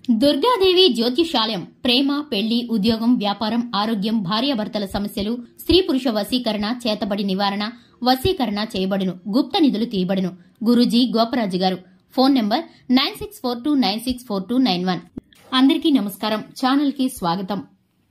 దుర్గాదేవి జ్యోతిషాలయం ప్రేమ, పెళ్లి, ఉద్యోగం, వ్యాపారం, ఆరోగ్యం, భార్యాభర్తల సమస్యలు, స్త్రీ పురుష వశీకరణ, చేతబడి నివారణ, వశీకరణ చేయబడును, గుప్త నిధులు తీయబడును. గురూజీ గోపరాజు గారు. Phone number 9642964291. అందరికీ నమస్కారం. ఛానల్ కి స్వాగతం.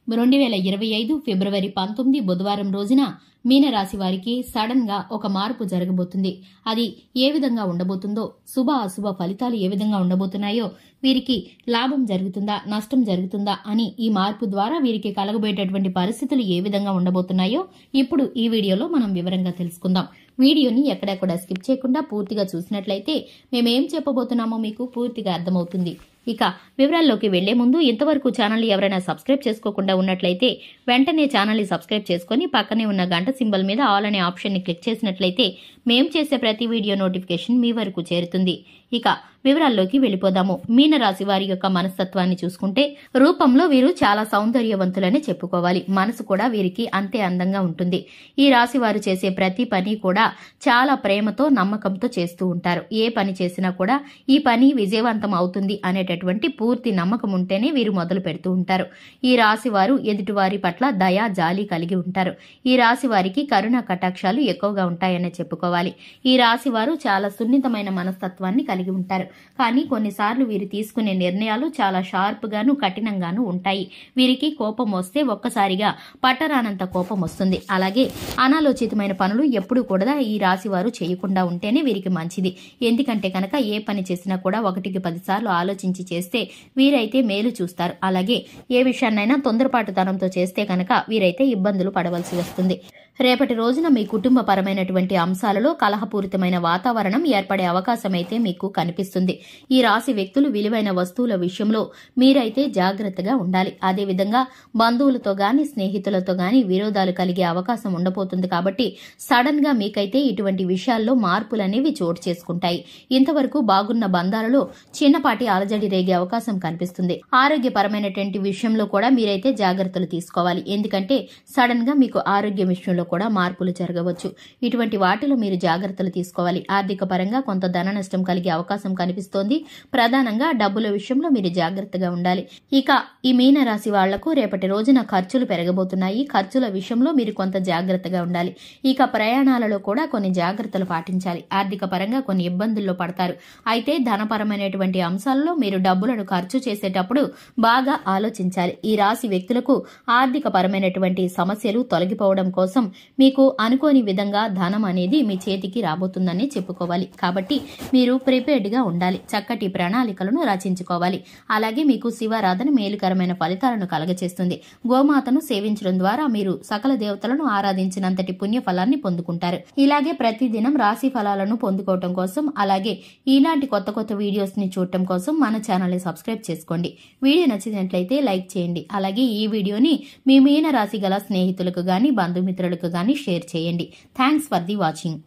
2025 ఫిబ్రవరి 19 బుధవారం రోజున మీనరాశి వారికి సడన్ గా ఒక మార్పు జరగబోతుంది. అది ఏ విధంగా ఉండబోతుందో, శుభ అశుభ ఫలితాలు ఏ విధంగా ఉండబోతున్నాయో, వీరికి లాభం జరుగుతుందా, నష్టం జరుగుతుందా అని ఈ మార్పు ద్వారా వీరికి కలగబోయేటటువంటి పరిస్థితులు ఏ విధంగా ఉండబోతున్నాయో ఇప్పుడు ఈ వీడియోలో మనం వివరంగా తెలుసుకుందాం. వీడియోని ఎక్కడా కూడా స్కిప్ చేయకుండా పూర్తిగా చూసినట్లయితే మేమేం చెప్పబోతున్నామో మీకు పూర్తిగా అర్థమవుతుంది. ఇక వివరాల్లోకి వెళ్లే ముందు ఇంతవరకు ఛానల్ ఎవరైనా సబ్స్క్రైబ్ చేసుకోకుండా ఉన్నట్లయితే వెంటనే ఛానల్ ని సబ్స్క్రైబ్ చేసుకుని పక్కనే ఉన్న గంట సింబల్ మీద ఆల్ అనే ఆప్షన్ ని క్లిక్ చేసినట్లయితే మేం చేసే ప్రతి వీడియో నోటిఫికేషన్ మీ వరకు చేరుతుంది. ఇక వివరాల్లోకి వెళ్లిపోదాము. మీనరాశి వారి యొక్క మనస్తత్వాన్ని చూసుకుంటే రూపంలో వీరు చాలా సౌందర్యవంతులనే చెప్పుకోవాలి. మనసు కూడా వీరికి అంతే అందంగా ఉంటుంది. ఈ రాశి వారు చేసే ప్రతి పని కూడా చాలా ప్రేమతో, నమ్మకంతో చేస్తూ ఉంటారు. ఏ పని చేసినా కూడా ఈ పని విజయవంతం అవుతుంది అనేటటువంటి పూర్తి నమ్మకం ఉంటేనే వీరు మొదలు పెడుతూ ఉంటారు. ఈ రాశి వారు ఎదుటివారి పట్ల దయ, జాలి కలిగి ఉంటారు. ఈ రాశి వారికి కరుణ కటాక్షాలు ఎక్కువగా ఉంటాయనే చెప్పుకోవాలి. ఈ రాశి వారు చాలా సున్నితమైన మనస్తత్వాన్ని కలిగి ఉంటారు. కానీ కొన్నిసార్లు వీరు తీసుకునే నిర్ణయాలు చాలా షార్ప్ గాను, కఠినంగాను ఉంటాయి. వీరికి కోపం వస్తే ఒక్కసారిగా పట్టరానంత కోపం వస్తుంది. అలాగే అనాలోచితమైన పనులు ఎప్పుడూ కూడా ఈ రాశి వారు చేయకుండా ఉంటేనే వీరికి మంచిది. ఎందుకంటే కనుక ఏ పని చేసినా కూడా 1-10 సార్లు ఆలోచించి చేస్తే వీరైతే మేలు చూస్తారు. అలాగే ఏ విషయాన్నైనా తొందరపాటుతనంతో చేస్తే కనుక వీరైతే ఇబ్బందులు పడవలసి వస్తుంది. రేపటి రోజున మీ కుటుంబ పరమైనటువంటి అంశాలలో కలహపూరితమైన వాతావరణం ఏర్పడే అవకాశం అయితే మీకు కనిపిస్తుంది. ఈ రాశి వ్యక్తులు విలువైన వస్తువుల విషయంలో మీరైతే జాగ్రత్తగా ఉండాలి. అదేవిధంగా బంధువులతో గాని, స్నేహితులతో గాని విరోధాలు కలిగే అవకాశం ఉండబోతుంది. కాబట్టి సడన్ గా మీకైతే ఇటువంటి విషయాల్లో మార్పులనేవి చోటు చేసుకుంటాయి. ఇంతవరకు బాగున్న బంధాలలో చిన్నపాటి అలజడి రేగే అవకాశం కనిపిస్తుంది. ఆరోగ్యపరమైనటువంటి విషయంలో కూడా మీరైతే జాగ్రత్తలు తీసుకోవాలి. ఎందుకంటే సడన్ గా మీకు ఆరోగ్య విషయంలో కూడా మార్పులు జరగవచ్చు. ఇటువంటి వాటిలో మీరు జాగ్రత్తలు తీసుకోవాలి. ఆర్థిక పరంగా కొంత ధన నష్టం కలిగే అవకాశం కనిపిస్తోంది. ప్రధానంగా డబ్బుల విషయంలో మీరు జాగ్రత్తగా ఉండాలి. ఇక ఈ మీన రాశి వాళ్లకు రేపటి రోజున ఖర్చులు పెరగబోతున్నాయి. ఖర్చుల విషయంలో మీరు కొంత జాగ్రత్తగా ఉండాలి. ఇక ప్రయాణాలలో కూడా కొన్ని జాగ్రత్తలు పాటించాలి. ఆర్థిక పరంగా కొన్ని ఇబ్బందుల్లో పడతారు. అయితే ధనపరమైనటువంటి అంశాలలో మీరు డబ్బులను ఖర్చు చేసేటప్పుడు బాగా ఆలోచించాలి. ఈ రాశి వ్యక్తులకు ఆర్థిక పరమైనటువంటి సమస్యలు తొలగిపోవడం కోసం మీకు అనుకోని విధంగా ధనం అనేది మీ చేతికి రాబోతుందని చెప్పుకోవాలి. కాబట్టి మీరు ప్రిపేర్డ్ గా ఉండాలి. చక్కటి ప్రణాళికలను రచించుకోవాలి. అలాగే మీకు శివారాధన మేలుకరమైన ఫలితాలను కలగచేస్తుంది. గోమాతను సేవించడం ద్వారా మీరు సకల దేవతలను ఆరాధించినంతటి పుణ్య ఫలాన్ని పొందుకుంటారు. ఇలాగే ప్రతిదినం రాశి ఫలాలను పొందుకోవటం కోసం, అలాగే ఇలాంటి కొత్త కొత్త వీడియోస్ ని చూడటం కోసం మన ఛానల్ ని సబ్స్క్రైబ్ చేసుకోండి. వీడియో నచ్చినట్లయితే లైక్ చేయండి. అలాగే ఈ వీడియోని మీ మీన రాశి గల స్నేహితులకు గాని, బంధుమిత్రులకు గాని షేర్ చేయండి. Thanks for the watching.